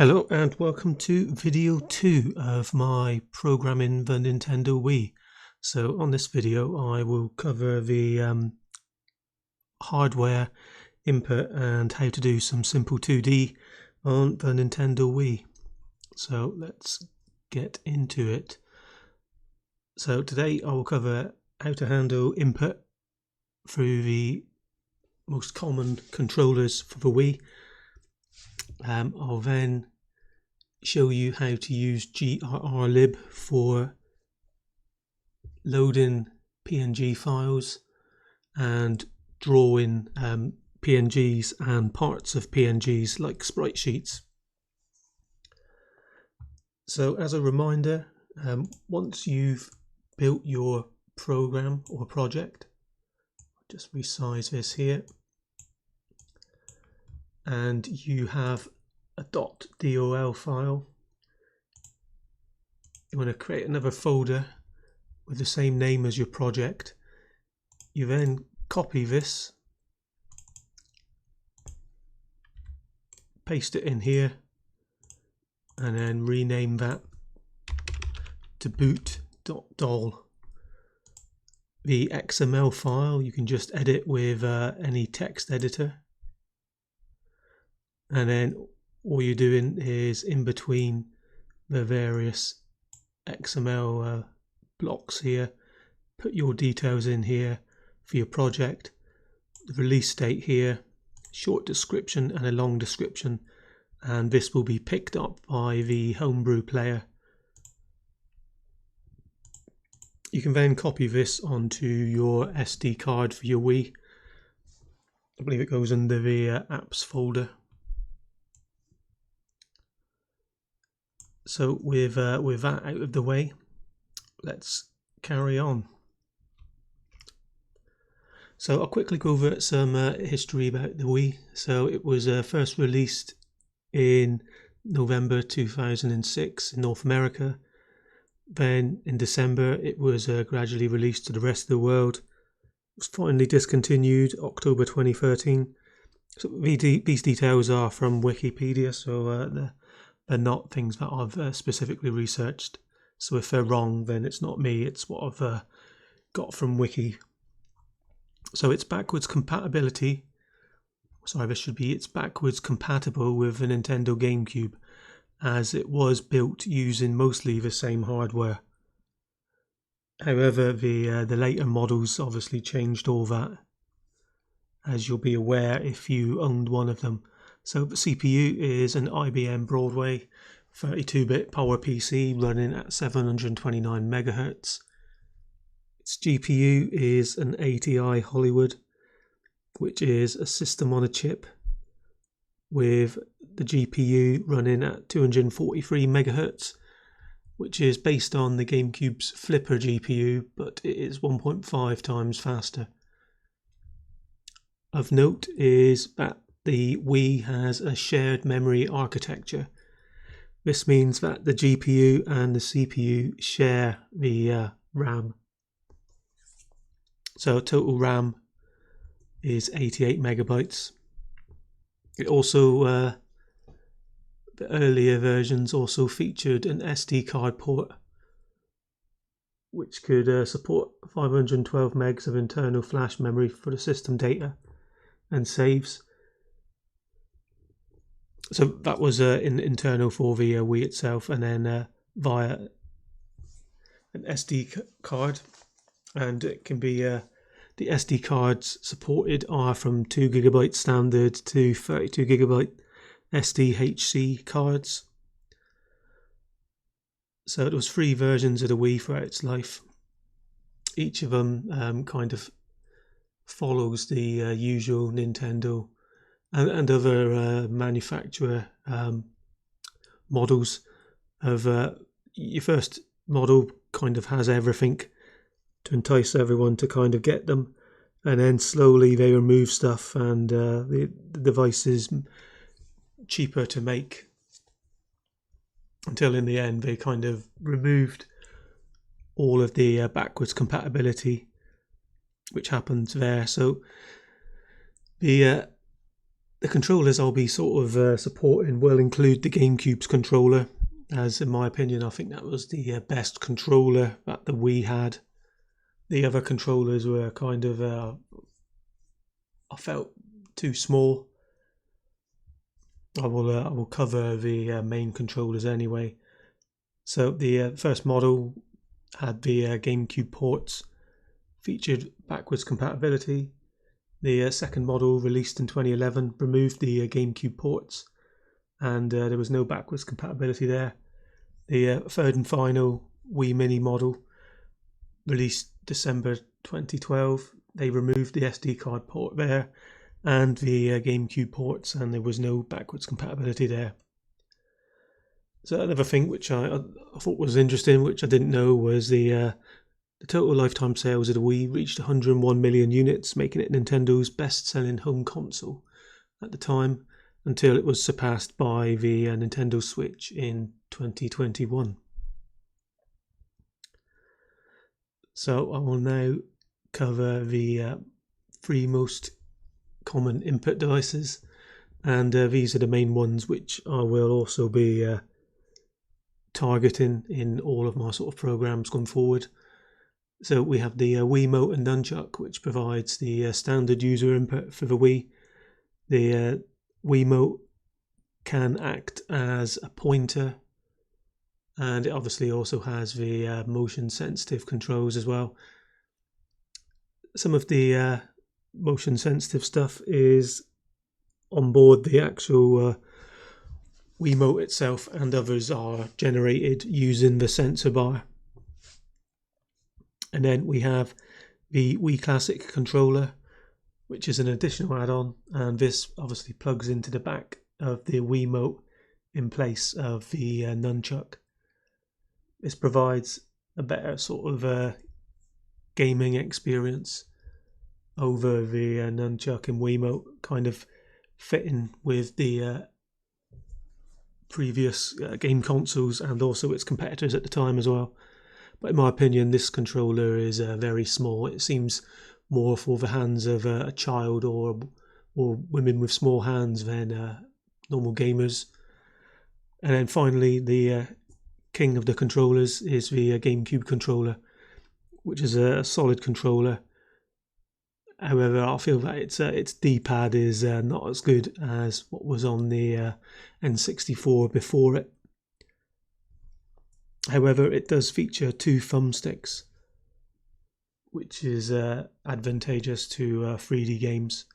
Hello and welcome to video 2 of my programming the Nintendo Wii. So on this video I will cover the hardware input and how to do some simple 2D on the Nintendo Wii. So let's get into it. So today I will cover how to handle input through the most common controllers for the Wii. I'll then show you how to use GRRLIB for loading PNG files and drawing PNGs and parts of PNGs like sprite sheets. So as a reminder, once you've built your program or project, I'll just resize this here, and you have a .dol file, you want to create another folder with the same name as your project. You then copy this, paste it in here, and then rename that to boot.dol. The XML file you can just edit with any text editor, and then all you're doing is in between the various XML blocks here, put your details in here for your project, the release date here, short description and a long description, and this will be picked up by the homebrew player. You can then copy this onto your SD card for your Wii. I believe it goes under the apps folder. So with that out of the way, let's carry on. So I'll quickly go over some history about the Wii. So it was first released in November 2006 in North America. Then in December it was gradually released to the rest of the world. It was finally discontinued October 2013. So these details are from Wikipedia, so they're not things that I've specifically researched. So if they're wrong, then it's not me, it's what I've got from Wiki. So it's backwards compatibility. Sorry, this should be it's backwards compatible with the Nintendo GameCube, as it was built using mostly the same hardware. However, the later models obviously changed all that, as you'll be aware if you owned one of them. So the CPU is an IBM Broadway 32-bit PowerPC running at 729 MHz. Its GPU is an ATI Hollywood, which is a system on a chip with the GPU running at 243 MHz, which is based on the GameCube's Flipper GPU, but it is 1.5 times faster. Of note is that the Wii has a shared memory architecture. This means that the GPU and the CPU share the RAM. So total RAM is 88 megabytes. It also, the earlier versions also featured an SD card port, which could support 512 megs of internal flash memory for the system data and saves. So that was internal for the Wii itself, and then via an SD card, and it can be the SD cards supported are from 2 GB standard to 32 GB SDHC cards. So it was 3 versions of the Wii throughout its life. Each of them kind of follows the usual Nintendo and other manufacturer models of your first model kind of has everything to entice everyone to kind of get them, and then slowly they remove stuff, and the device is cheaper to make, until in the end they kind of removed all of the backwards compatibility which happens there. So the The controllers I'll be sort of supporting will include the GameCube's controller, as in my opinion I think that was the best controller that the Wii had. The other controllers were kind of, I felt, too small. I will cover the main controllers anyway. So the first model had the GameCube ports, featured backwards compatibility. The second model, released in 2011, removed the GameCube ports, and there was no backwards compatibility there. The third and final Wii Mini model, released December 2012, they removed the SD card port there and the GameCube ports, and there was no backwards compatibility there. So another thing which I thought was interesting, which I didn't know, was the total lifetime sales of the Wii reached 101 million units, making it Nintendo's best-selling home console at the time, until it was surpassed by the Nintendo Switch in 2021. So I will now cover the 3 most common input devices, and these are the main ones which I will also be targeting in all of my sort of programs going forward. So we have the Wii Mote and Nunchuck, which provides the standard user input for the Wii. The Wii Mote can act as a pointer, and it obviously also has the motion sensitive controls as well. Some of the motion sensitive stuff is on board the actual Wii Mote itself, and others are generated using the sensor bar. And then we have the Wii Classic controller, which is an additional add-on, and this obviously plugs into the back of the Wii Mote in place of the Nunchuck. This provides a better sort of gaming experience over the Nunchuck and Wii Mote, kind of fitting with the previous game consoles and also its competitors at the time as well. But in my opinion, this controller is very small. It seems more for the hands of a child or women with small hands than normal gamers. And then finally, the king of the controllers is the GameCube controller, which is a solid controller. However, I feel that its D-pad is not as good as what was on the N64 before it. However, it does feature 2 thumbsticks, which is advantageous to 3D games.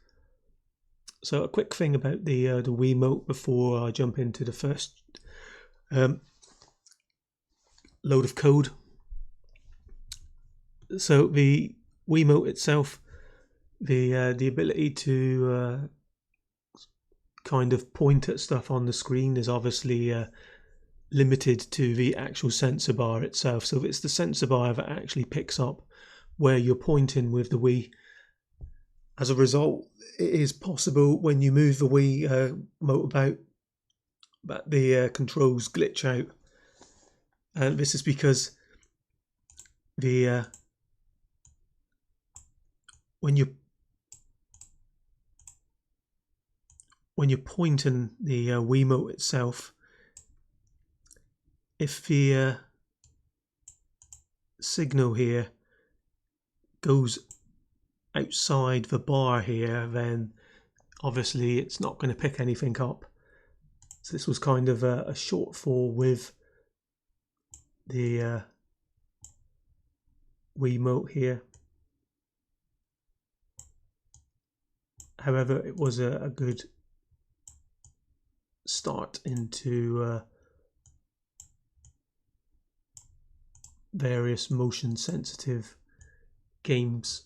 So a quick thing about the Wii Mote before I jump into the first load of code. So the Wii Mote itself, the ability to kind of point at stuff on the screen is obviously limited to the actual sensor bar itself. So it's the sensor bar that actually picks up where you're pointing with the Wii. As a result, it is possible when you move the Wii Mote about that the controls glitch out, and this is because the when you're pointing the Wii Mote itself, if the signal here goes outside the bar here, then obviously it's not going to pick anything up. So this was kind of a shortfall with the Wii Mote here. However, it was a good start into various motion sensitive games.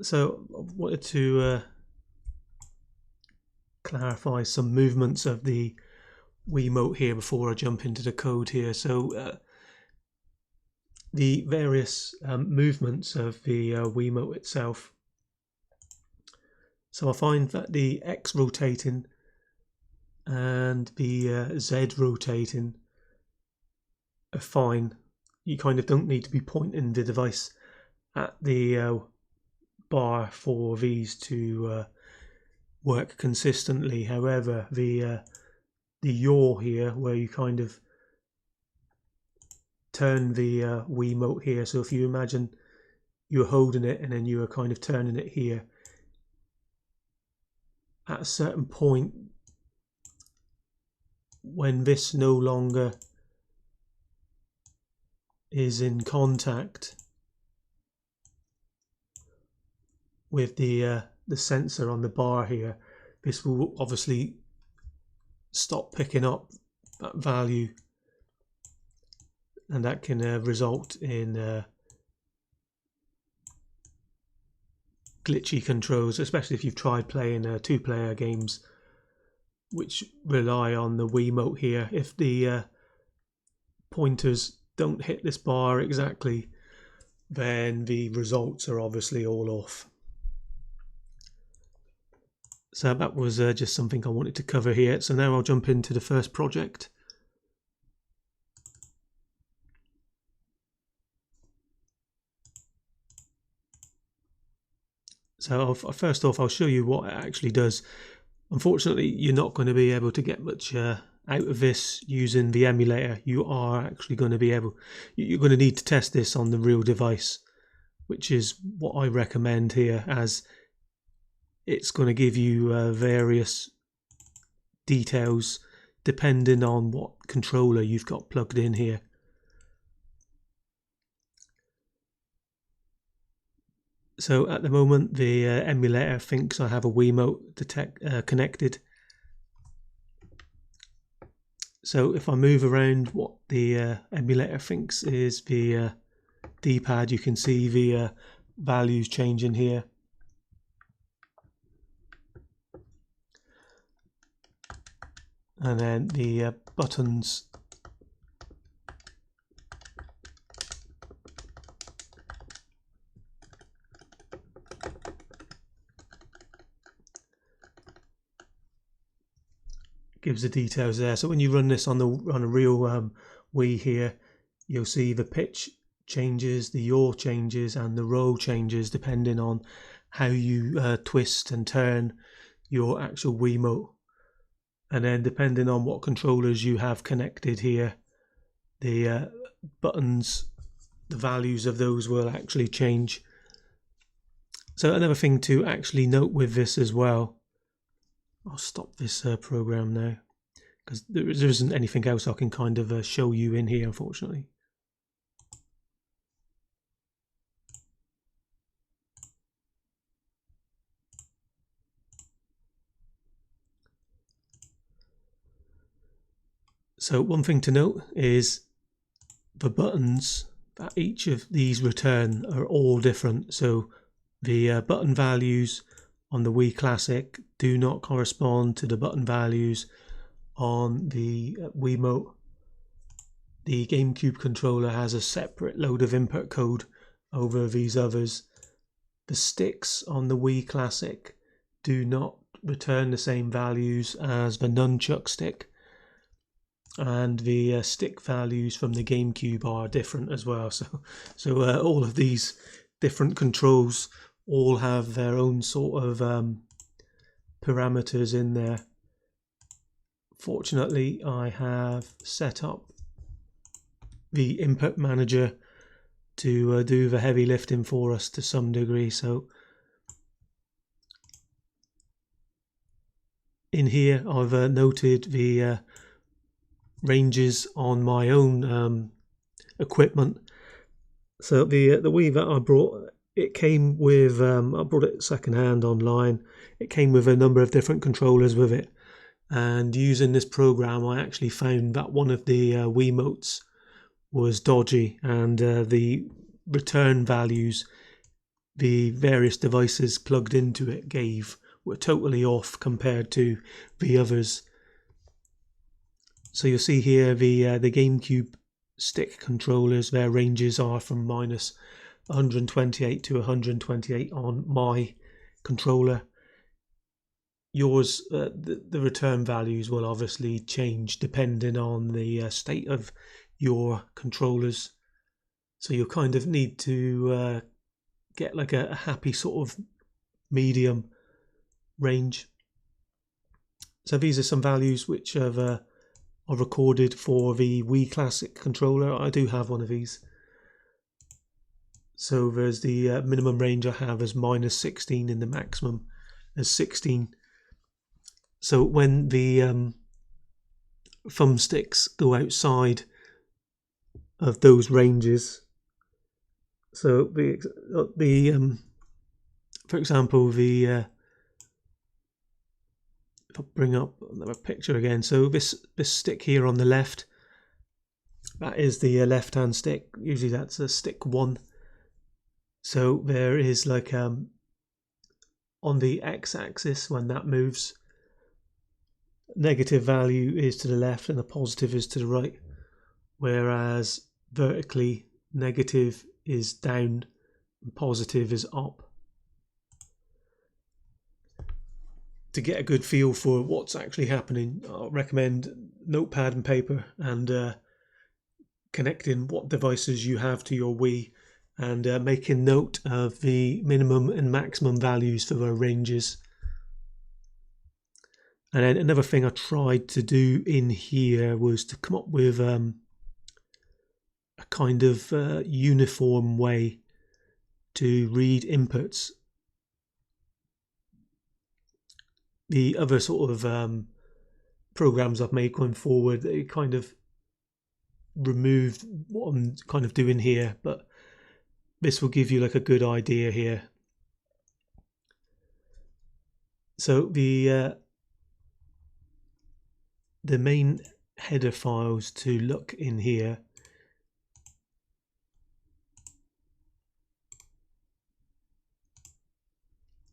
So I wanted to clarify some movements of the Wii Mote here before I jump into the code here. So the various movements of the Wii Mote itself. So I find that the X rotating and the Z rotating are fine. You kind of don't need to be pointing the device at the bar for these to work consistently. However, the yaw here, where you kind of turn the Wii Mote here, so if you imagine you're holding it and then you are kind of turning it here, at a certain point when this no longer is in contact with the sensor on the bar here, this will obviously stop picking up that value, and that can result in glitchy controls, especially if you've tried playing two-player games which rely on the Wii Mote here. If the pointers don't hit this bar exactly, then the results are obviously all off. So that was just something I wanted to cover here. So now I'll jump into the first project. So first off, I'll show you what it actually does. Unfortunately, you're not going to be able to get much out of this using the emulator. You are actually going to be able, you're going to need to test this on the real device, which is what I recommend here, as it's going to give you various details depending on what controller you've got plugged in here. So at the moment, the emulator thinks I have a Wii Mote connected. So if I move around what the emulator thinks is the D-pad, you can see the values changing here. And then the buttons gives the details there. So when you run this on a real Wii here, you'll see the pitch changes, the yaw changes, and the roll changes depending on how you twist and turn your actual Wii Mote. And then depending on what controllers you have connected here, the buttons, the values of those will actually change. So another thing to actually note with this as well, I'll stop this program now because there isn't anything else I can kind of show you in here, unfortunately. So one thing to note is the buttons that each of these return are all different. So the button values on the Wii Classic do not correspond to the button values on the Wii Mote. The GameCube controller has a separate load of input code over these others. The sticks on the Wii Classic do not return the same values as the nunchuck stick, and the stick values from the GameCube are different as well. So all of these different controls all have their own sort of parameters in there. Fortunately, I have set up the ImageManager to do the heavy lifting for us to some degree. So in here I've noted the ranges on my own equipment. So the Wii that I brought, it came with, I brought it secondhand online. It came with a number of different controllers with it, and using this program I actually found that one of the Wii Motes was dodgy, and the return values the various devices plugged into it gave were totally off compared to the others. So you'll see here the GameCube stick controllers, their ranges are from minus 128 to 128 on my controller. Yours, the return values will obviously change depending on the state of your controllers. So you'll kind of need to get like a happy sort of medium range. So these are some values which are recorded for the Wii Classic controller. I do have one of these. So there's the minimum range I have as -16 and the maximum as 16. So when the thumbsticks go outside of those ranges, so for example, if I bring up another picture again, so this stick here on the left, that is the left hand stick. Usually that's a stick 1. So there is like on the x-axis, when that moves, negative value is to the left and the positive is to the right, whereas vertically negative is down and positive is up. To get a good feel for what's actually happening, I'll recommend notepad and paper and connecting what devices you have to your Wii and making note of the minimum and maximum values for the ranges. And then another thing I tried to do in here was to come up with a kind of uniform way to read inputs. The other sort of programs I've made going forward, they kind of removed what I'm kind of doing here, but this will give you like a good idea here. So the main header files to look in here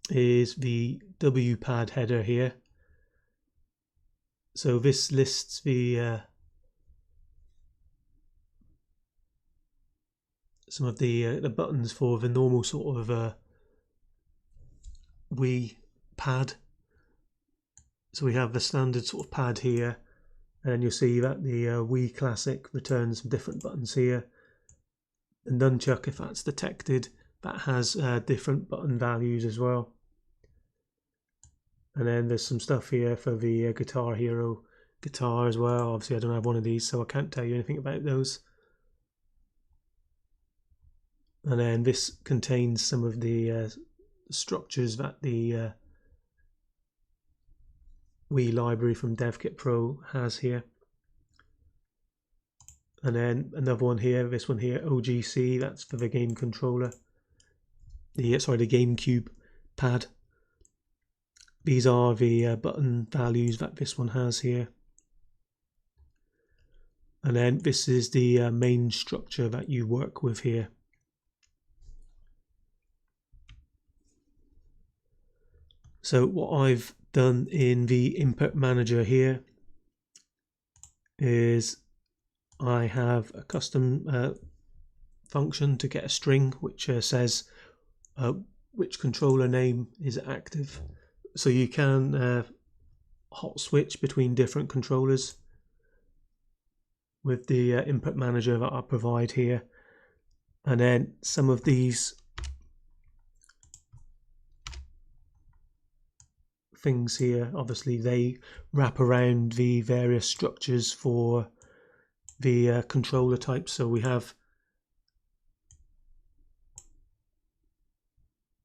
is the WPAD header here. So this lists the some of the buttons for the normal sort of Wii pad. So we have the standard sort of pad here, and you'll see that the Wii Classic returns some different buttons here. The nunchuck, if that's detected, that has different button values as well. And then there's some stuff here for the Guitar Hero guitar as well. Obviously I don't have one of these, so I can't tell you anything about those. And then this contains some of the structures that the Wii library from DevKit Pro has here. And then another one here, this one here, OGC, that's for the game controller. The GameCube pad. These are the button values that this one has here. And then this is the main structure that you work with here. So what I've done in the input manager here is I have a custom function to get a string which says which controller name is active. So you can hot switch between different controllers with the input manager that I provide here. And then some of these things here, obviously they wrap around the various structures for the controller types. So we have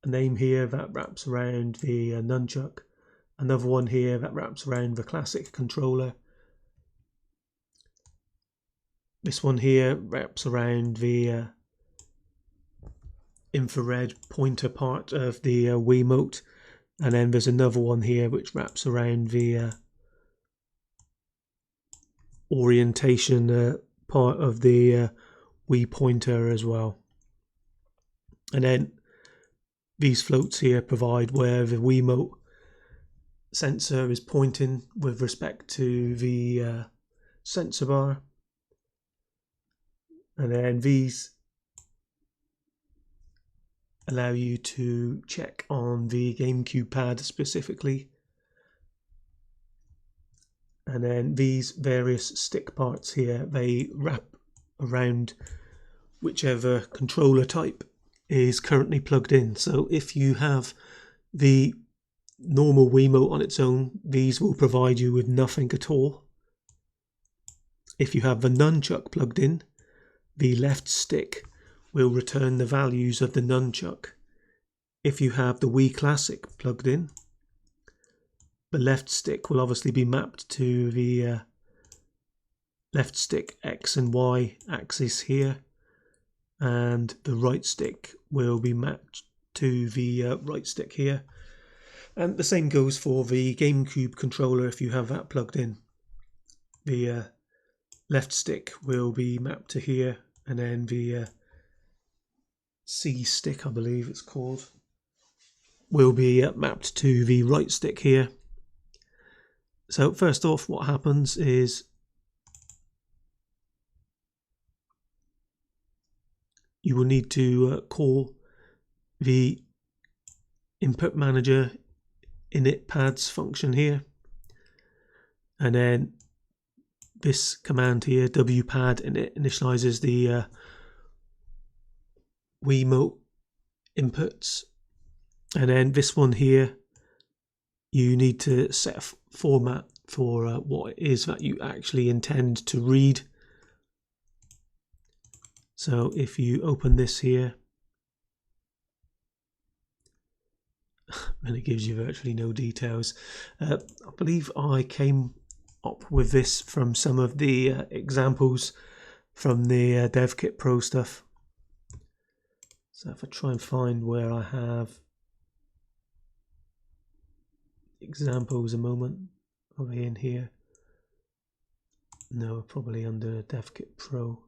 a name here that wraps around the nunchuck, another one here that wraps around the classic controller, this one here wraps around the infrared pointer part of the Wii Mote, and then there's another one here which wraps around the orientation part of the Wii pointer as well. And then these floats here provide where the Wii Mote sensor is pointing with respect to the sensor bar. And then these allow you to check on the GameCube pad specifically. And then these various stick parts here, they wrap around whichever controller type is currently plugged in. So if you have the normal Wii Mote on its own, these will provide you with nothing at all. If you have the nunchuck plugged in, the left stick will return the values of the nunchuck. If you have the Wii Classic plugged in, the left stick will obviously be mapped to the left stick X and Y axis here, and the right stick will be mapped to the right stick here. And the same goes for the GameCube controller if you have that plugged in. The left stick will be mapped to here, and then the C stick, I believe it's called, will be mapped to the right stick here. So first off, what happens is you will need to call the ImageManager init pads function here, and then this command here, wpad, and it initializes the Wii Mote inputs. And then this one here, you need to set a format for what it is that you actually intend to read. So if you open this here, and it gives you virtually no details. I believe I came up with this from some of the examples from the DevKit Pro stuff. So if I try and find where I have examples a moment, over in here. No, probably under DevKit Pro.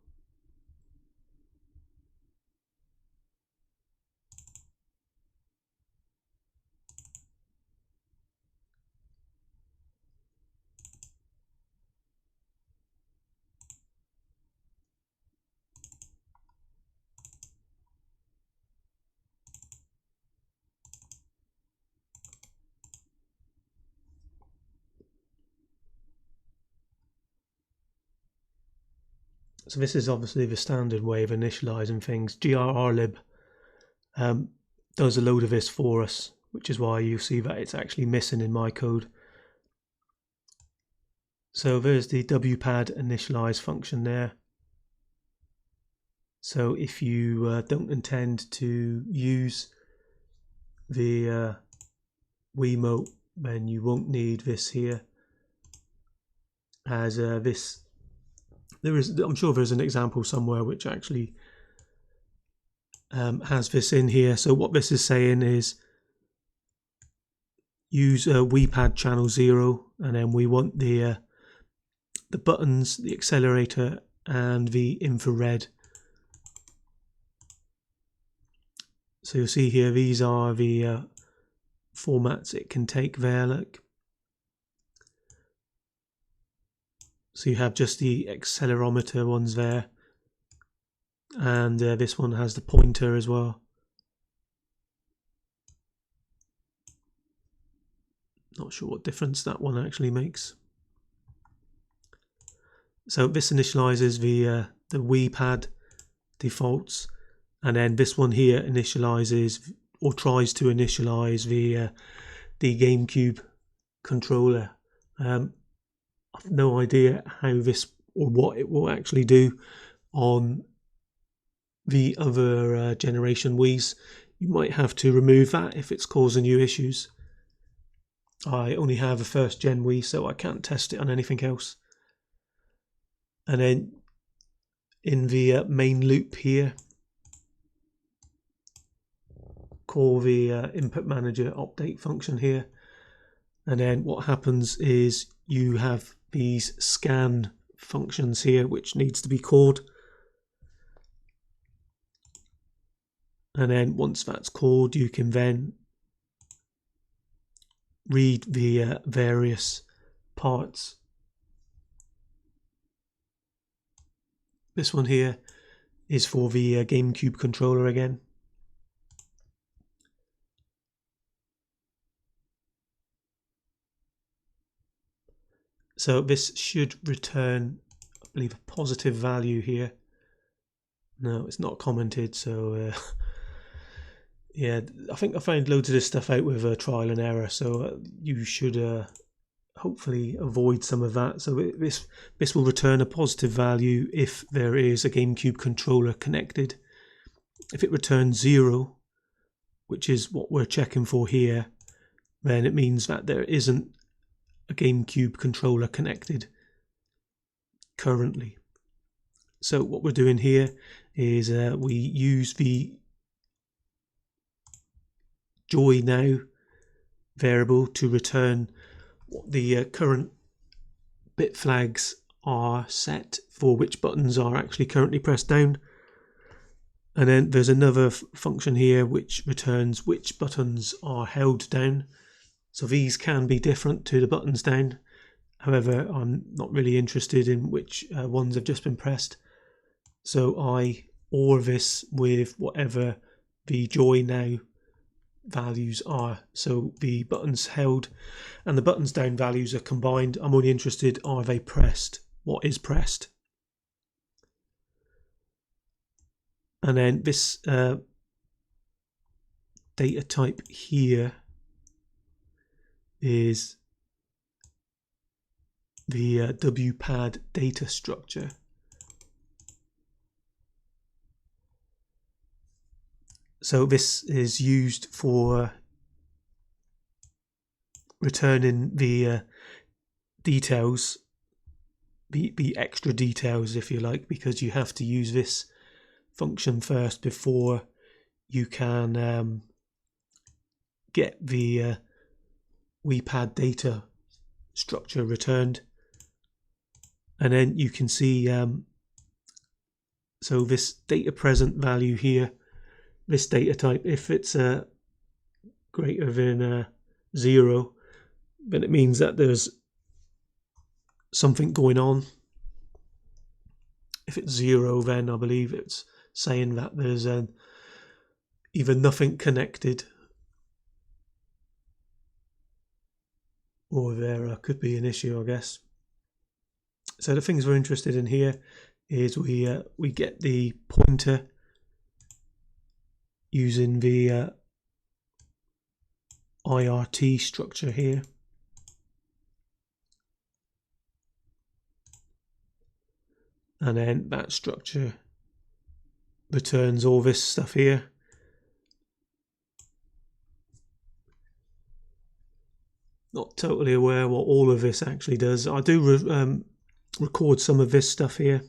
So this is obviously the standard way of initializing things. GRRLIB does a load of this for us, which is why you see that it's actually missing in my code. So there's the wpad initialize function there. So if you don't intend to use the Wii Mote, then you won't need this here, as this. I'm sure there's an example somewhere which actually has this in here. So what this is saying is use WePad channel 0, and then we want the buttons, the accelerator, and the infrared. So you'll see here, these are the formats it can take there. Look. So you have just the accelerometer ones there, and this one has the pointer as well. Not sure what difference that one actually makes. So this initializes the Wii Pad defaults, and then this one here initializes or tries to initialize the GameCube controller. I've no idea how this or what it will actually do on the other generation Wiis. You might have to remove that if it's causing you issues. I only have a first gen Wii, so I can't test it on anything else. And then in the main loop here, call the ImageManager update function here, and then what happens is you have these scan functions here which needs to be called, and then once that's called you can then read the various parts. This one here is for the GameCube controller again. So this should return, I believe, a positive value here. No, it's not commented, so Yeah, I think I found loads of this stuff out with trial and error, so you should hopefully avoid some of that. So this will return a positive value if there is a GameCube controller connected. If it returns 0, which is what we're checking for here, then it means that there isn't a GameCube controller connected currently. So what we're doing here is we use the joy now variable to return what the current bit flags are set for, which buttons are actually currently pressed down. And then there's another function here which returns which buttons are held down. So these can be different to the buttons down. However, I'm not really interested in which ones have just been pressed. So I OR this with whatever the joy now values are. So the buttons held and the buttons down values are combined. I'm only interested, are they pressed? What is pressed? And then this data type here is the WPAD data structure. So this is used for returning the details, the extra details, if you like, because you have to use this function first before you can get the WPAD data structure returned. And then you can see so this data present value here, this data type, if it's greater than 0, then it means that there's something going on. If it's 0, then I believe it's saying that there's either nothing connected or there could be an issue, I guess. So the things we're interested in here is we get the pointer using the IRT structure here. And then that structure returns all this stuff here. Not totally aware what all of this actually does. I do record some of this stuff here.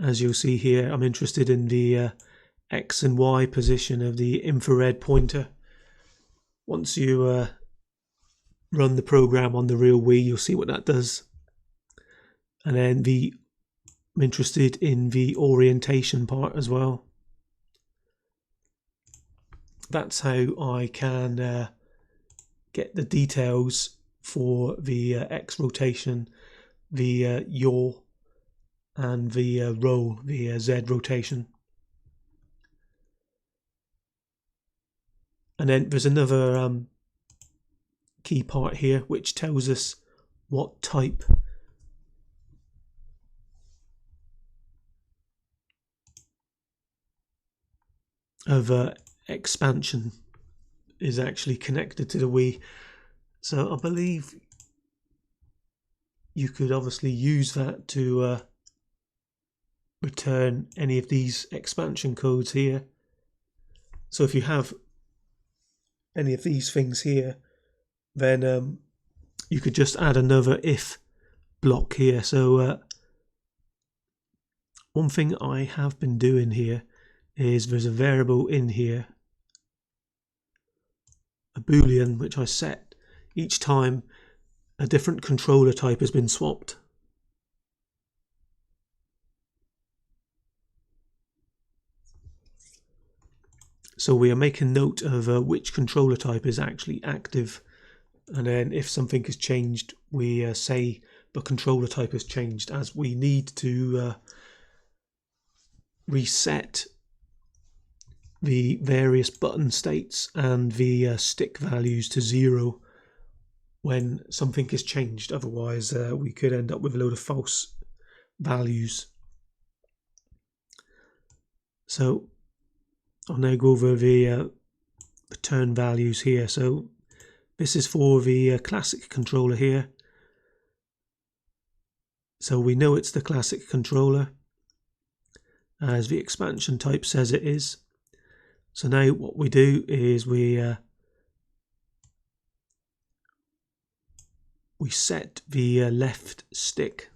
As you'll see here, I'm interested in the X and Y position of the infrared pointer. Once you run the program on the real Wii, you'll see what that does. And then I'm interested in the orientation part as well. That's how I can get the details for the X rotation, the yaw, and the roll, the Z rotation. And then there's another key part here which tells us what type of expansion is actually connected to the Wii. So I believe you could obviously use that to return any of these expansion codes here. So if you have any of these things here, then you could just add another if block here. So one thing I have been doing here is there's a variable in here, a boolean, which I set each time a different controller type has been swapped. So we are making note of which controller type is actually active, and then if something has changed, we say the controller type has changed, as we need to reset the various button states and the stick values to 0 when something is changed. Otherwise we could end up with a load of false values. So I'll now go over the return values here. So this is for the classic controller here. So we know it's the classic controller, as the expansion type says it is. So now what we do is we set the left stick.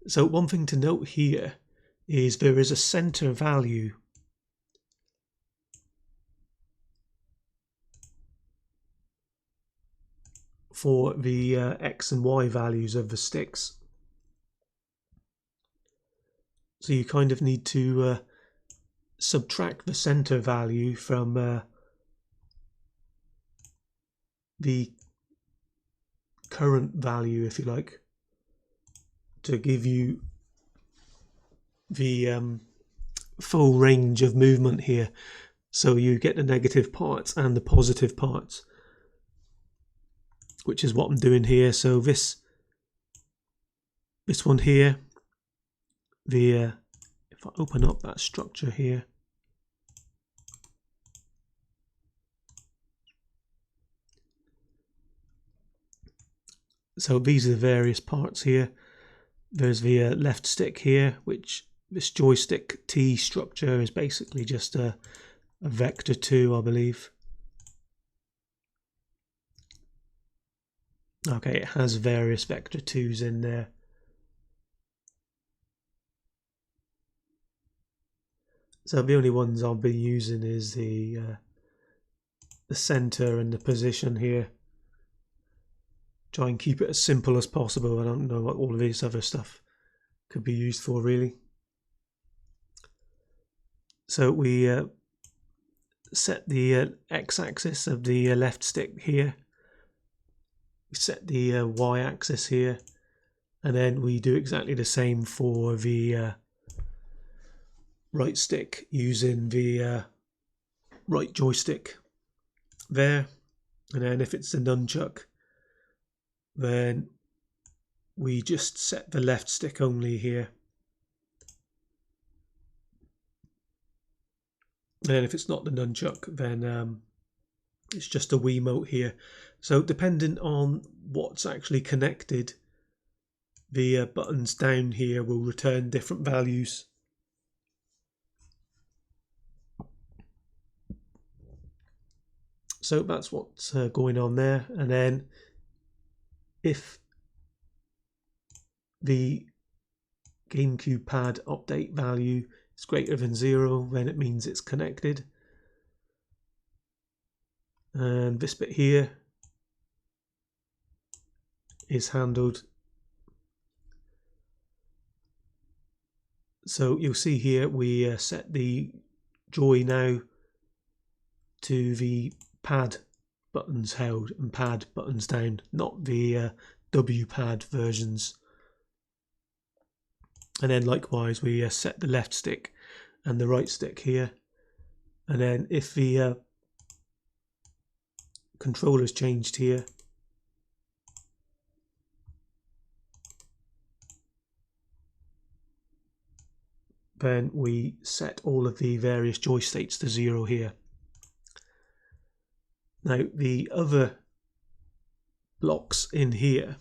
So one thing to note here is there is a center value for the X and Y values of the sticks. So you kind of need to subtract the center value from the current value, if you like, to give you the full range of movement here. So you get the negative parts and the positive parts, which is what I'm doing here. So this one here, if I open up that structure here, so these are the various parts here. There's the left stick here, which this joystick T structure is basically just a vector 2, I believe. Okay, it has various vector 2s in there. So the only ones I'll be using is the center and the position here. Try and keep it as simple as possible. I don't know what all of this other stuff could be used for, really. So we set the x-axis of the left stick here. We set the y-axis here, and then we do exactly the same for the right stick using the right joystick there. And then if it's a nunchuck, then we just set the left stick only here. And if it's not the nunchuck, then it's just a Wii Mote here. So depending on what's actually connected, the buttons down here will return different values. So that's what's going on there. And then if the GameCube pad update value is greater than 0, then it means it's connected. And this bit here is handled. So you'll see here we set the joy now to the pad buttons held and pad buttons down, not the W pad versions. And then likewise we set the left stick and the right stick here. And then if the controller's changed here, then we set all of the various joy states to 0 here. Now the other blocks in here,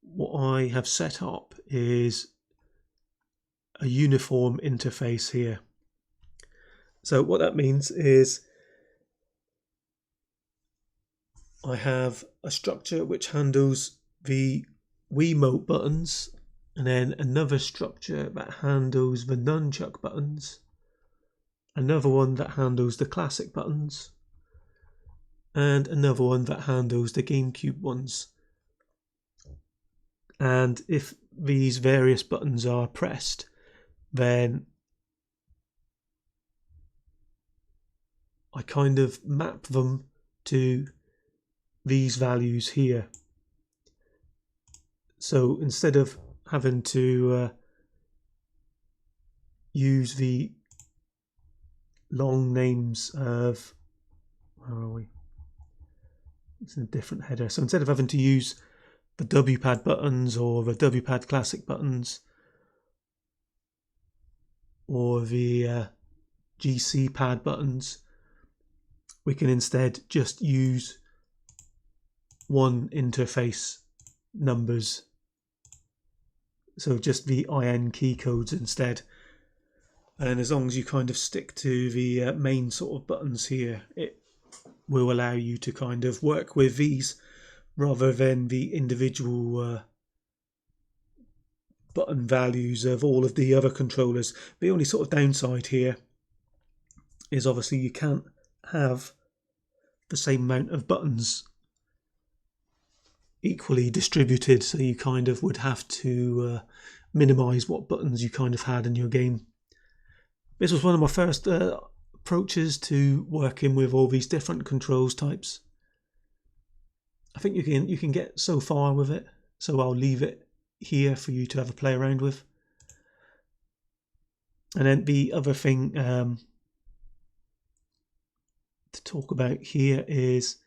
what I have set up is a uniform interface here. So what that means is I have a structure which handles the Wii Mote buttons, and then another structure that handles the nunchuck buttons, another one that handles the classic buttons, and another one that handles the GameCube ones. And if these various buttons are pressed, then I kind of map them to these values here. So instead of having to use the long names of, where are we? It's in a different header. So instead of having to use the W-pad buttons or the W-pad classic buttons or the GC pad buttons, we can instead just use one interface numbers, so just the IN key codes instead. And as long as you kind of stick to the main sort of buttons here, it will allow you to kind of work with these rather than the individual button values of all of the other controllers. The only sort of downside here is obviously you can't have the same amount of buttons equally distributed, so you kind of would have to minimize what buttons you kind of had in your game. This was one of my first approaches to working with all these different controls types. I think you can get so far with it, so I'll leave it here for you to have a play around with. And then the other thing to talk about here is,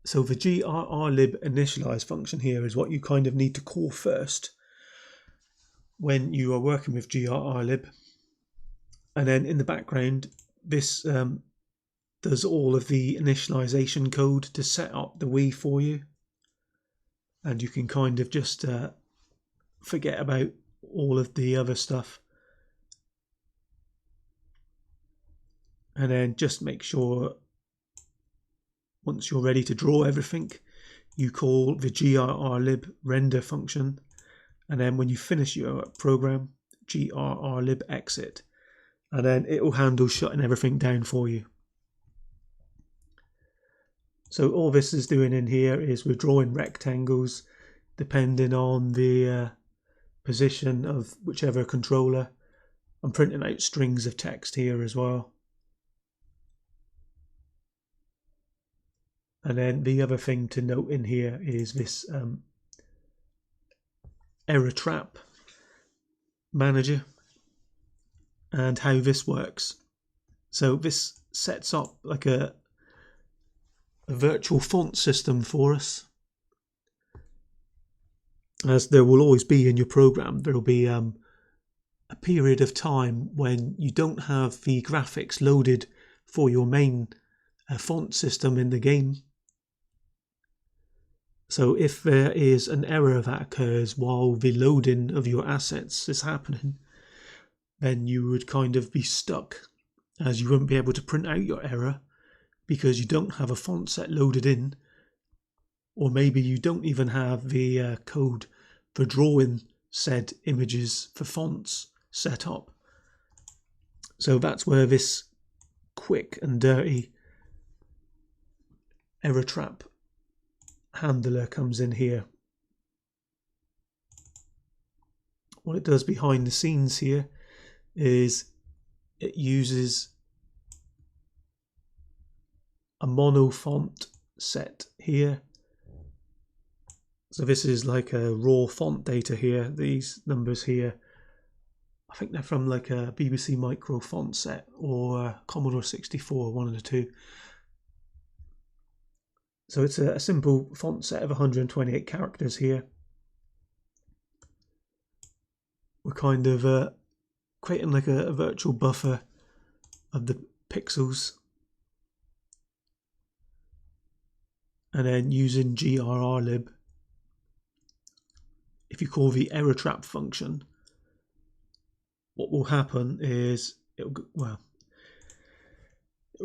so the GRRLIB initialize function here is what you kind of need to call first when you are working with GRRLIB. And then in the background, this does all of the initialization code to set up the Wii for you. And you can kind of just forget about all of the other stuff. And then just make sure once you're ready to draw everything, you call the GRRLIB render function. And then when you finish your program, GRRLIB exit. And then it will handle shutting everything down for you. So all this is doing in here is we're drawing rectangles depending on the position of whichever controller. I'm printing out strings of text here as well. And then the other thing to note in here is this ErrorTrapper manager and how this works. So this sets up like a virtual font system for us. As there will always be in your program, there will be a period of time when you don't have the graphics loaded for your main font system in the game. So if there is an error that occurs while the loading of your assets is happening, then you would kind of be stuck, as you won't be able to print out your error because you don't have a font set loaded in, or maybe you don't even have the code for drawing said images for fonts set up. So that's where this quick and dirty ErrorTrapper handler comes in here. What it does behind the scenes here is it uses a mono font set here. So this is like a raw font data here. These numbers here, I think they're from like a BBC Micro font set or Commodore 64, one of the two. So it's a simple font set of 128 characters here. We're kind of creating like a virtual buffer of the pixels. And then using GRRLIB, if you call the ErrorTrapper function, what will happen is it'll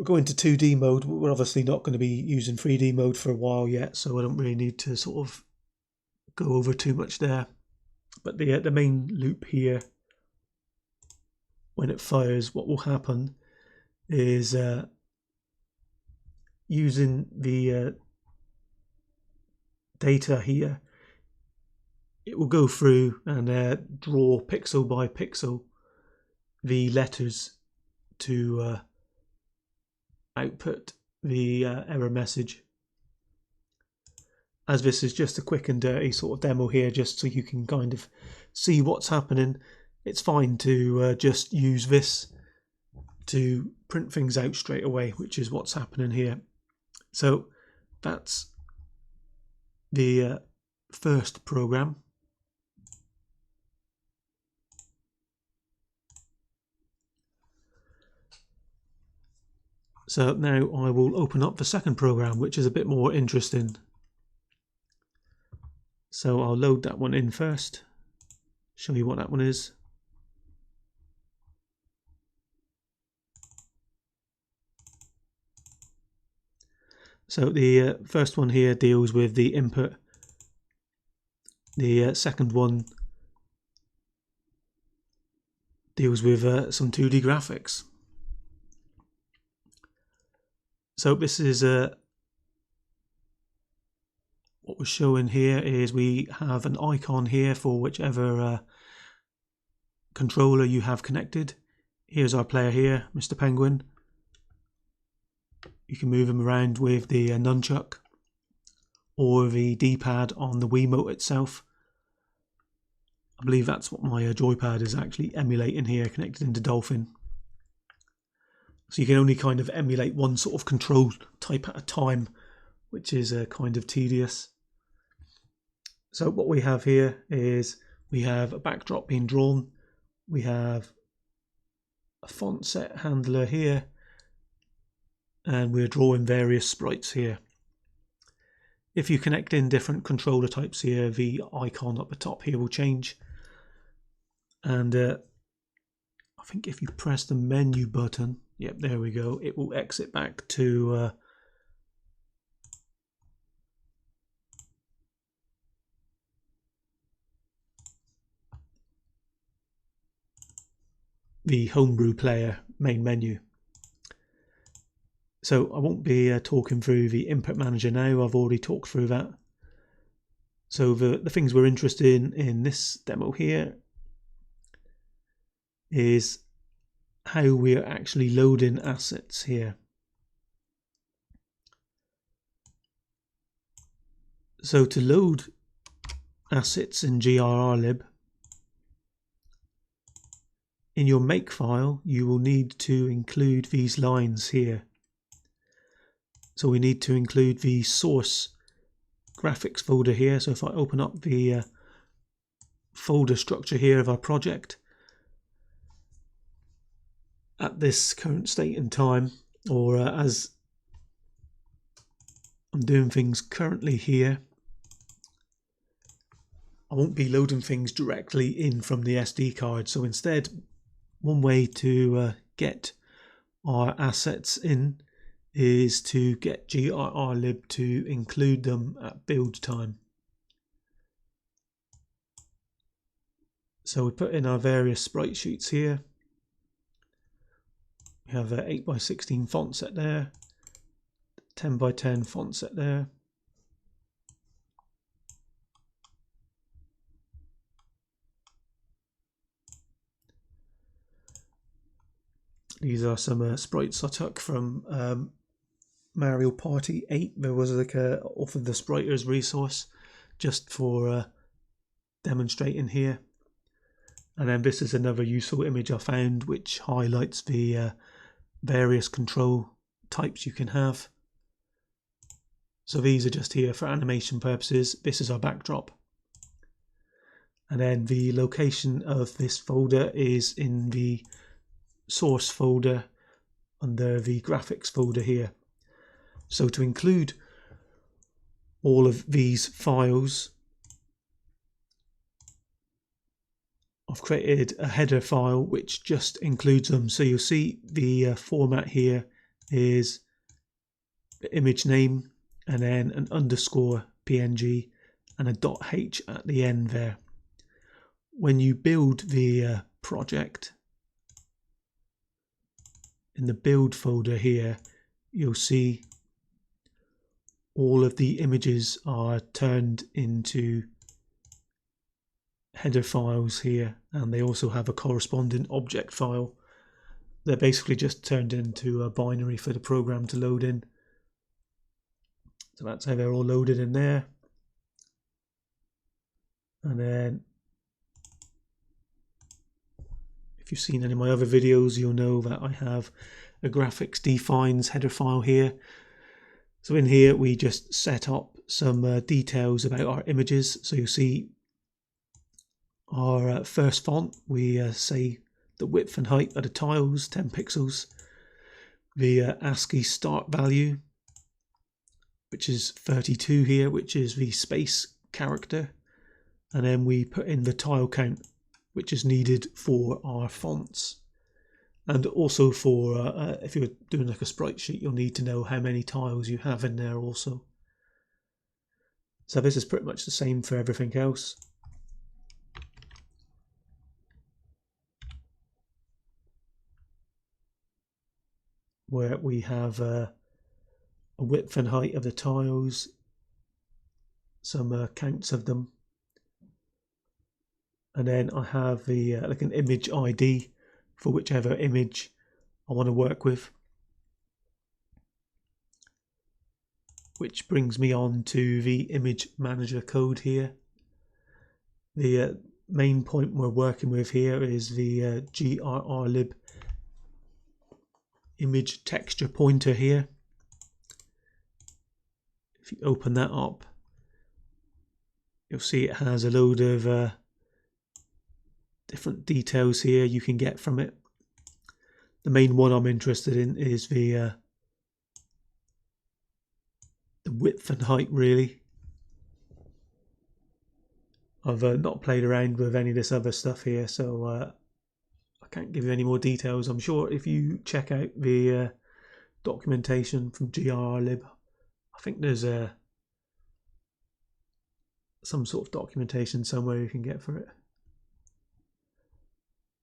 go into 2D mode. We're obviously not going to be using 3D mode for a while yet, so I don't really need to sort of go over too much there. But the main loop here, when it fires, what will happen is using the data here, it will go through and draw pixel by pixel the letters to output the error message. As this is just a quick and dirty sort of demo here, just so you can kind of see what's happening, it's fine to just use this to print things out straight away, which is what's happening here. So that's the first program. So now I will open up the second program, which is a bit more interesting. So I'll load that one in first, show you what that one is. So the first one here deals with the input. The second one deals with some 2D graphics. So this is what we're showing here is we have an icon here for whichever controller you have connected. Here's our player here, Mr. Penguin. You can move him around with the nunchuck or the D-pad on the Wii Mote itself. I believe that's what my joypad is actually emulating here, connected into Dolphin. So you can only kind of emulate one sort of control type at a time, which is kind of tedious. So what we have here is we have a backdrop being drawn. We have a font set handler here, and we're drawing various sprites here. If you connect in different controller types here, the icon up the top here will change. And I think if you press the menu button, yep, there we go, it will exit back to the homebrew player main menu. So I won't be talking through the input manager now, I've already talked through that. So the things we're interested in this demo here is how we're actually loading assets here. So to load assets in GRRLIB, in your make file you will need to include these lines here. So we need to include the source graphics folder here. So if I open up the folder structure here of our project, at this current state in time, or as I'm doing things currently here, I won't be loading things directly in from the SD card. So instead, one way to get our assets in is to get GRRLIB to include them at build time. So we put in our various sprite sheets here. We have an 8x16 font set there, 10x10 font set there. These are some sprites I took from Mario Party 8. There was like off of the Spriters resource just for demonstrating here. And then this is another useful image I found which highlights the various control types you can have. So these are just here for animation purposes. This is our backdrop. And then the location of this folder is in the source folder under the graphics folder here. So to include all of these files, I've created a header file which just includes them. So you'll see the format here is the image name and then an underscore PNG and a .h at the end there. When you build the project, in the build folder here, you'll see all of the images are turned into header files here, and they also have a corresponding object file. They're basically just turned into a binary for the program to load in. So that's how they're all loaded in there. And then if you've seen any of my other videos, you'll know that I have a graphics defines header file here. So in here we just set up some details about our images. So you'll see our first font, we say the width and height of the tiles, 10 pixels. the ASCII start value, which is 32 here, which is the space character, and then we put in the tile count, which is needed for our fonts, and also for if you're doing like a sprite sheet, you'll need to know how many tiles you have in there also. So this is pretty much the same for everything else. Where we have a width and height of the tiles, some counts of them, and then I have the like an image ID for whichever image I want to work with, which brings me on to the ImageManager code here. The main point we're working with here is the GRRLIB image texture pointer here. If you open that up, you'll see it has a load of different details here you can get from it. The main one I'm interested in is the width and height, really. I've not played around with any of this other stuff here, so I can't give you any more details. I'm sure if you check out the documentation from GRRLIB, I think there's some sort of documentation somewhere you can get for it.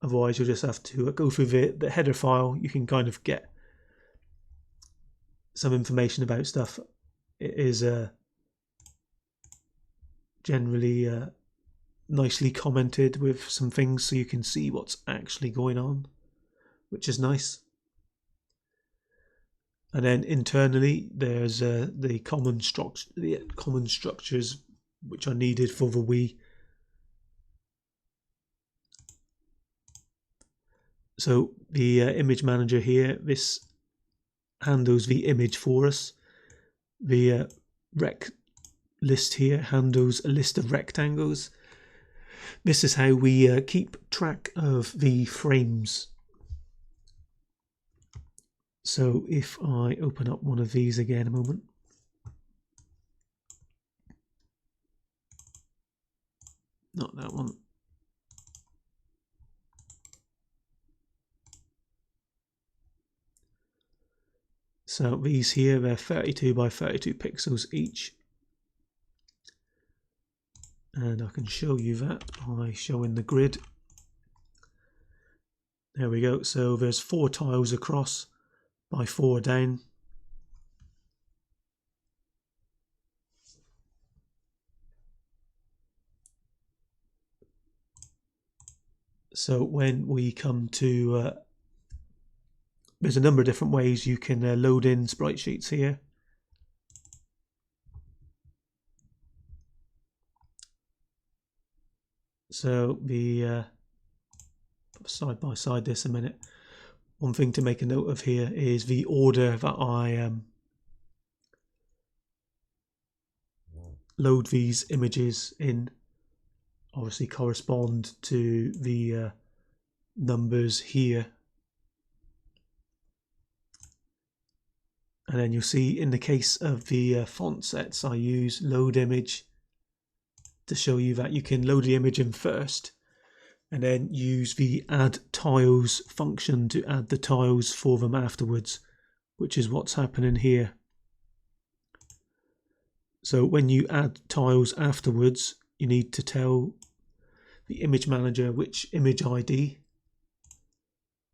Otherwise, you'll just have to go through the header file. You can kind of get some information about stuff. It is generally nicely commented with some things so you can see what's actually going on, which is nice. And then internally there's the common structures which are needed for the Wii. So the image manager here, this handles the image for us. The rec list here handles a list of rectangles. This is how we keep track of the frames. So if I open up one of these again a moment. Not that one. So these here, they're 32 by 32 pixels each. And I can show you that by showing the grid. There we go. So there's 4 tiles across by 4 down. So when we come to, there's a number of different ways you can load in sprite sheets here. So the side by side this a minute. One thing to make a note of here is the order that I load these images in obviously correspond to the numbers here. And then you'll see in the case of the font sets, I use load image to show you that you can load the image in first and then use the add tiles function to add the tiles for them afterwards, which is what's happening here. So when you add tiles afterwards, you need to tell the image manager which image ID,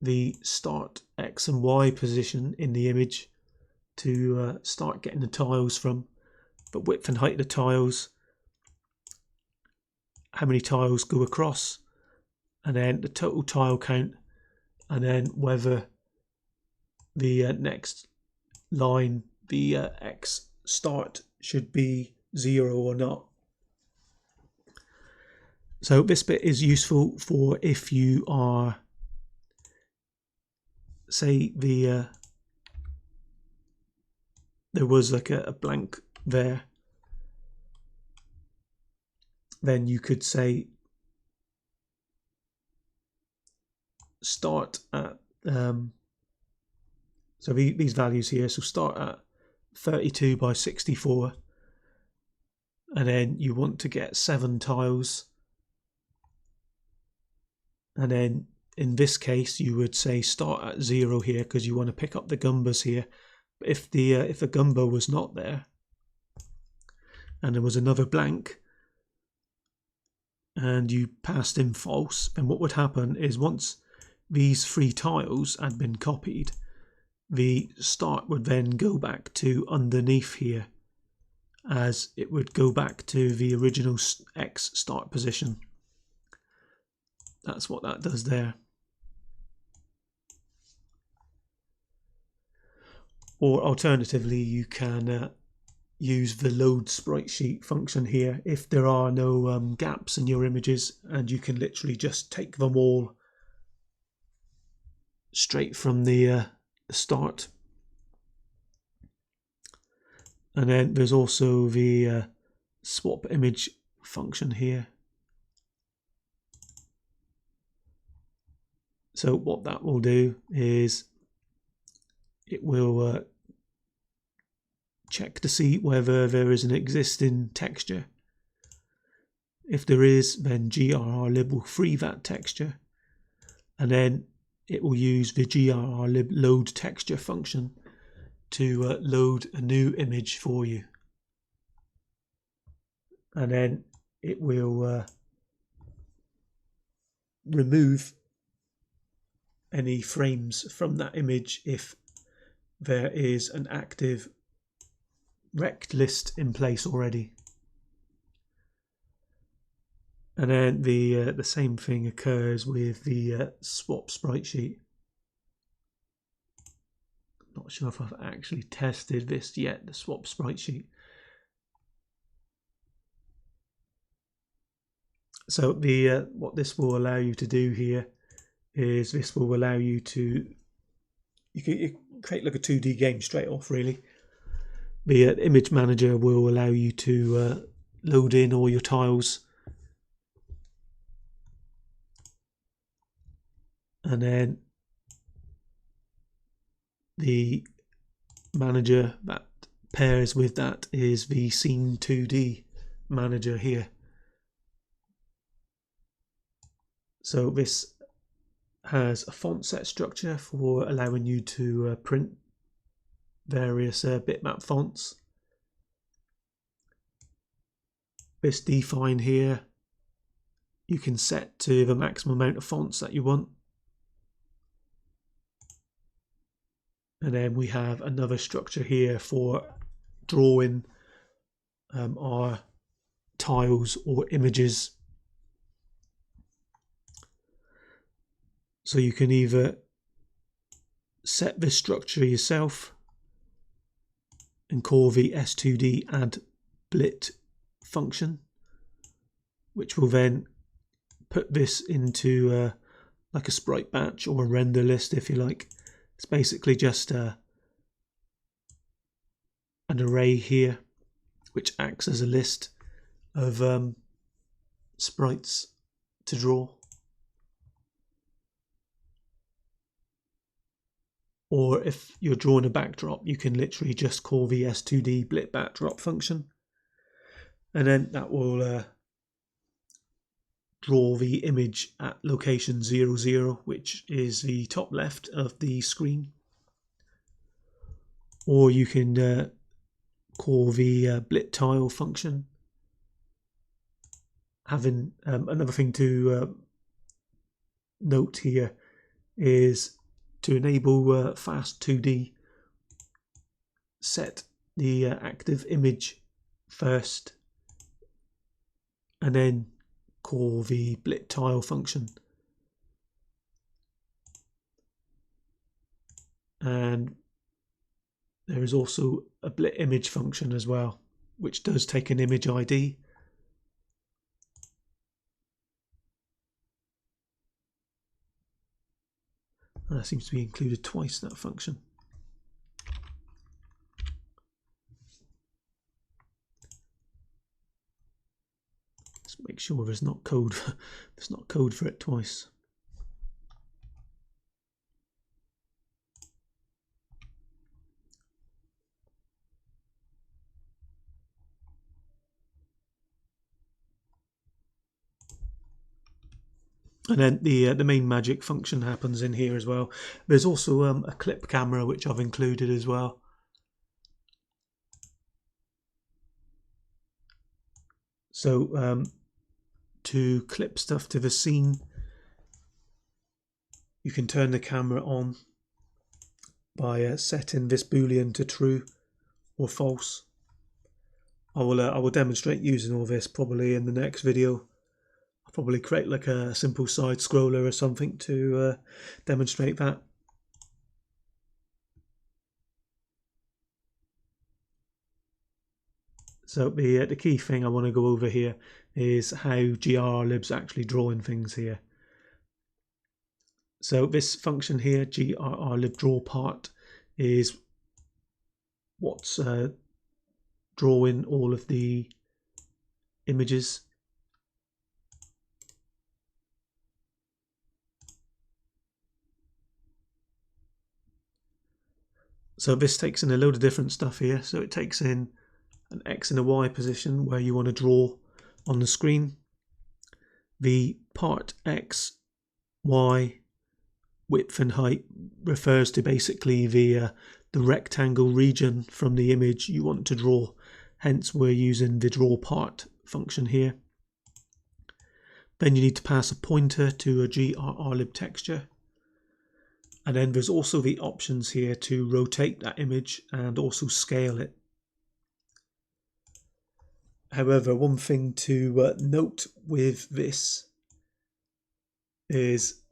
the start X and Y position in the image to start getting the tiles from, the width and height of the tiles, how many tiles go across, and then the total tile count, and then whether the next line, the X start, should be 0 or not. So this bit is useful for if you are, say there was like a blank there, then you could say start at So these values here, so start at 32 by 64, and then you want to get 7 tiles, and then in this case you would say start at 0 here because you want to pick up the gumbas here. But if the gumbo was not there and there was another blank and you passed in false, then what would happen is once these 3 tiles had been copied, the start would then go back to underneath here, as it would go back to the original X start position. That's what that does there. Or alternatively, you can use the load sprite sheet function here if there are no gaps in your images, and you can literally just take them all straight from the start. And then there's also the swap image function here. So what that will do is it will check to see whether there is an existing texture. If there is, then GRRLIB will free that texture, and then it will use the GRRLIB load texture function to load a new image for you. And then it will remove any frames from that image if there is an active rect list in place already. And then the same thing occurs with the swap sprite sheet. Not sure if I've actually tested this yet, the swap sprite sheet. So what this will allow you to do here is this will allow you to you create like a 2D game straight off really. The ImageManager will allow you to load in all your tiles, and then the manager that pairs with that is the Scene2D Manager here. So this has a font set structure for allowing you to print various bitmap fonts. This define here you can set to the maximum amount of fonts that you want. And then we have another structure here for drawing our tiles or images. So you can either set this structure yourself and call the S2D add blit function, which will then put this into like a sprite batch or a render list if you like. It's basically just an array here which acts as a list of sprites to draw. Or if you're drawing a backdrop, you can literally just call the S2D blit backdrop function, and then that will draw the image at location 0, 0, which is the top left of the screen. Or you can call the blit tile function. Having another thing to note here is to enable fast 2D, set the active image first and then call the blit tile function. And there is also a blit image function as well, which does take an image ID. That seems to be included twice, that function. Let's make sure there's not code for it twice. And then the main magic function happens in here as well. There's also a clip camera which I've included as well. So to clip stuff to the scene, you can turn the camera on by setting this boolean to true or false. I will demonstrate using all this probably in the next video. I'll probably create like a simple side scroller or something to demonstrate that. So the key thing I want to go over here is how GRRLIB's actually drawing things here. So this function here, GRRLIB draw part, is what's drawing all of the images. So this takes in a load of different stuff here. So it takes in an X and a Y position where you want to draw on the screen. The part X, Y, width and height refers to basically the rectangle region from the image you want to draw. Hence we're using the draw part function here. Then you need to pass a pointer to a GRRLIB texture. And then there's also the options here to rotate that image and also scale it. However, one thing to note with this is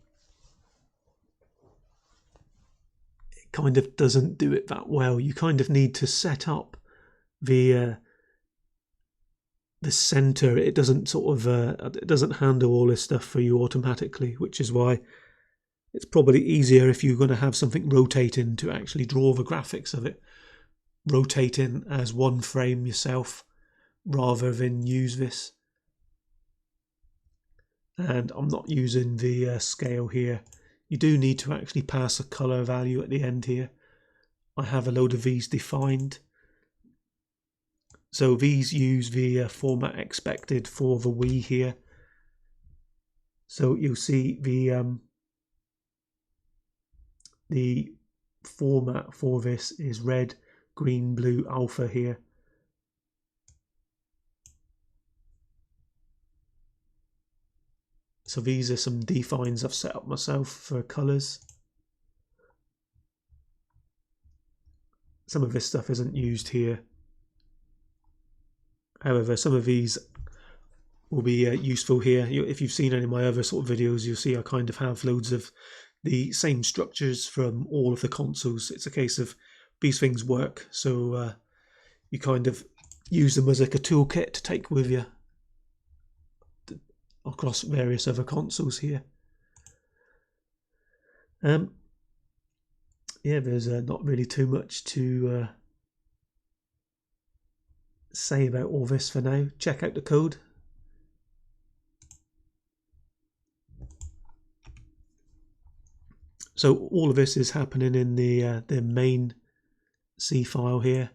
it kind of doesn't do it that well. You kind of need to set up the center. It doesn't it doesn't handle all this stuff for you automatically, which is why it's probably easier if you're going to have something rotating to actually draw the graphics of it, rotating as one frame yourself rather than use this. And I'm not using the scale here. You do need to actually pass a color value at the end here. I have a load of these defined. So these use the format expected for the Wii here. So you'll see the format for this is red, green, blue, alpha here. So these are some defines I've set up myself for colors. Some of this stuff isn't used here. However, some of these will be useful here. If you've seen any of my other sort of videos, you'll see I kind of have loads of the same structures from all of the consoles. It's a case of these things work, so you kind of use them as like a toolkit to take with you across various other consoles here. Yeah, there's not really too much to say about all this for now. Check out the code. So all of this is happening in the main C file here.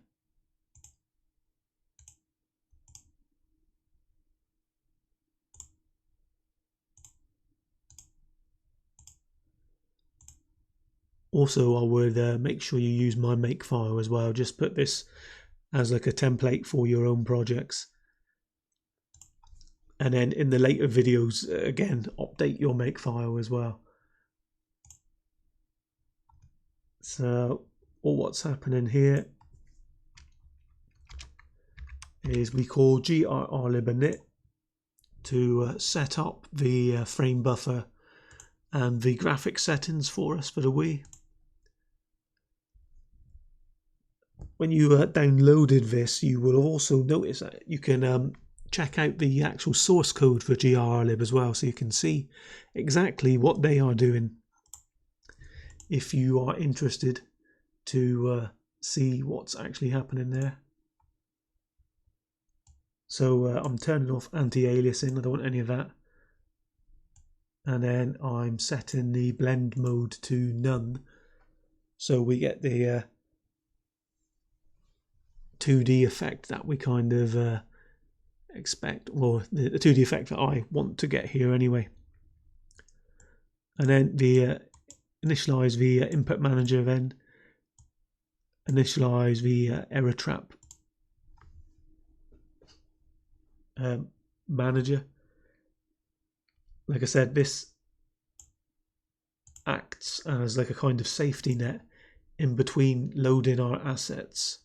Also, I would make sure you use my makefile as well. Just put this as like a template for your own projects. And then in the later videos, again, update your makefile as well. So all what's happening here is we call GRRLIB init to set up the frame buffer and the graphic settings for us for the Wii. When you downloaded this, you will also notice that you can check out the actual source code for GRRLIB as well, so you can see exactly what they are doing if you are interested to see what's actually happening there. So I'm turning off anti-aliasing, I don't want any of that. And then I'm setting the blend mode to none, so we get the 2D effect that we kind of expect, or the 2D effect that I want to get here anyway. and then the initialize the input manager, then initialize the ErrorTrapper manager. Like I said, this acts as like a kind of safety net in between loading our assets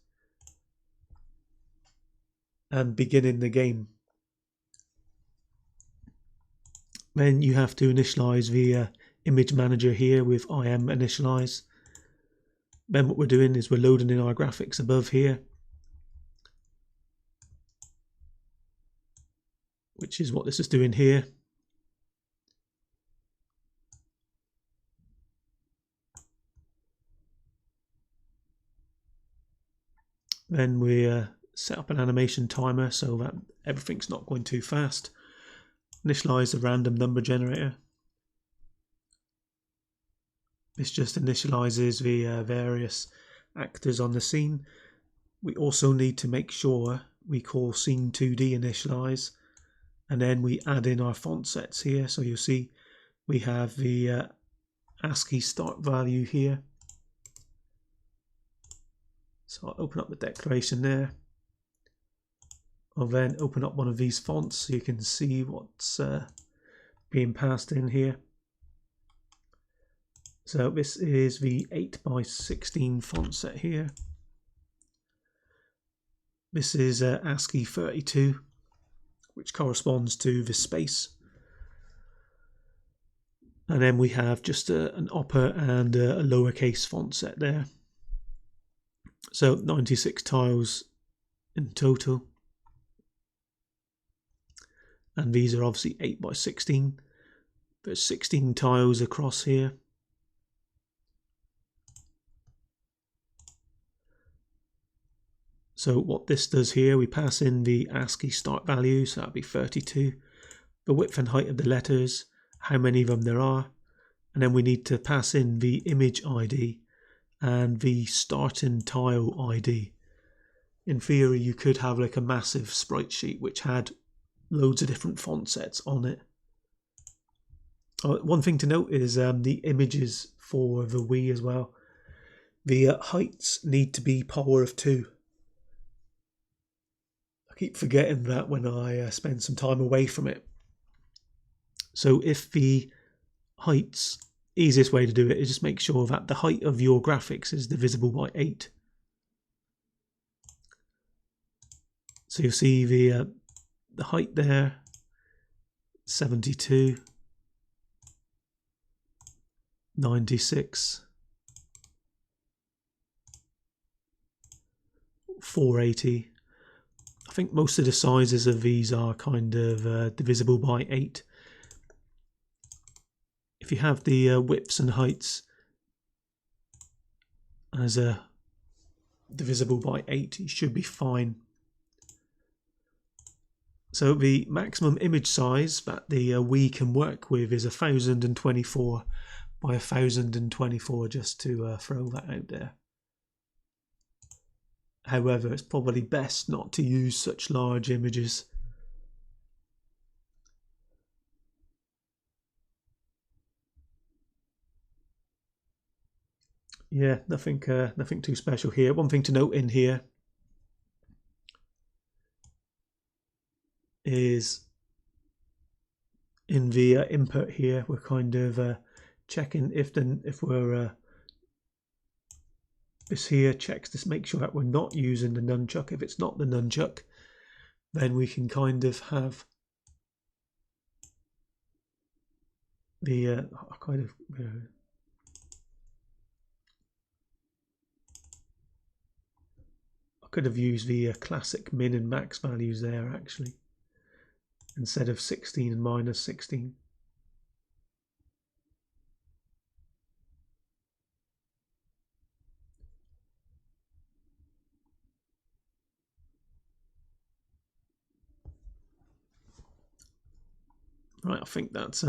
and beginning the game. Then you have to initialize the ImageManager here with ImageManager. Then what we're doing is we're loading in our graphics above here, which is what this is doing here. Then we set up an animation timer so that everything's not going too fast. Initialize a random number generator. This just initializes the various actors on the scene. We also need to make sure we call Scene2D initialize, and then we add in our font sets here. So you'll see we have the ASCII start value here. So I'll open up the declaration there. I'll then open up one of these fonts so you can see what's being passed in here. So this is the 8x16 font set here. This is ASCII 32, which corresponds to the space. And then we have just an upper and a lowercase font set there. So 96 tiles in total. And these are obviously 8x16. There's 16 tiles across here. So what this does here, we pass in the ASCII start value, so that'll be 32. The width and height of the letters, how many of them there are. And then we need to pass in the image ID and the starting tile ID. In theory, you could have like a massive sprite sheet which had loads of different font sets on it. One thing to note is the images for the Wii as well. The heights need to be power of 2. I keep forgetting that when I spend some time away from it. So if the heights, easiest way to do it is just make sure that the height of your graphics is divisible by 8. So you'll see the height there, 72, 96, 480. I think most of the sizes of these are kind of divisible by 8. If you have the widths and heights as divisible by 8, you should be fine. So the maximum image size that the Wii can work with is 1024 by 1024, just to throw that out there. However, it's probably best not to use such large images. Yeah, nothing too special here. One thing to note in here is in the input here, we're kind of checking if we're this here checks to make sure that we're not using the nunchuck. If it's not the nunchuck, then we can kind of have the I could have used the classic min and max values there actually, instead of 16 and minus 16. Right, I think that's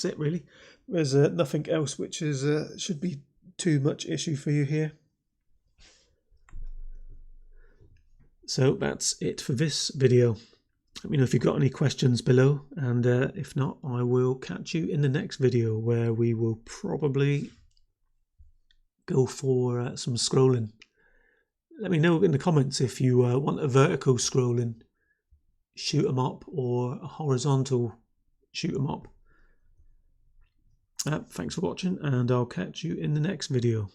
it really. There's nothing else which is should be too much issue for you here. So that's it for this video. Let me know if you've got any questions below, and if not, I will catch you in the next video where we will probably go for some scrolling. Let me know in the comments if you want a vertical scrolling shoot 'em up or a horizontal shoot 'em up. Thanks for watching, and I'll catch you in the next video.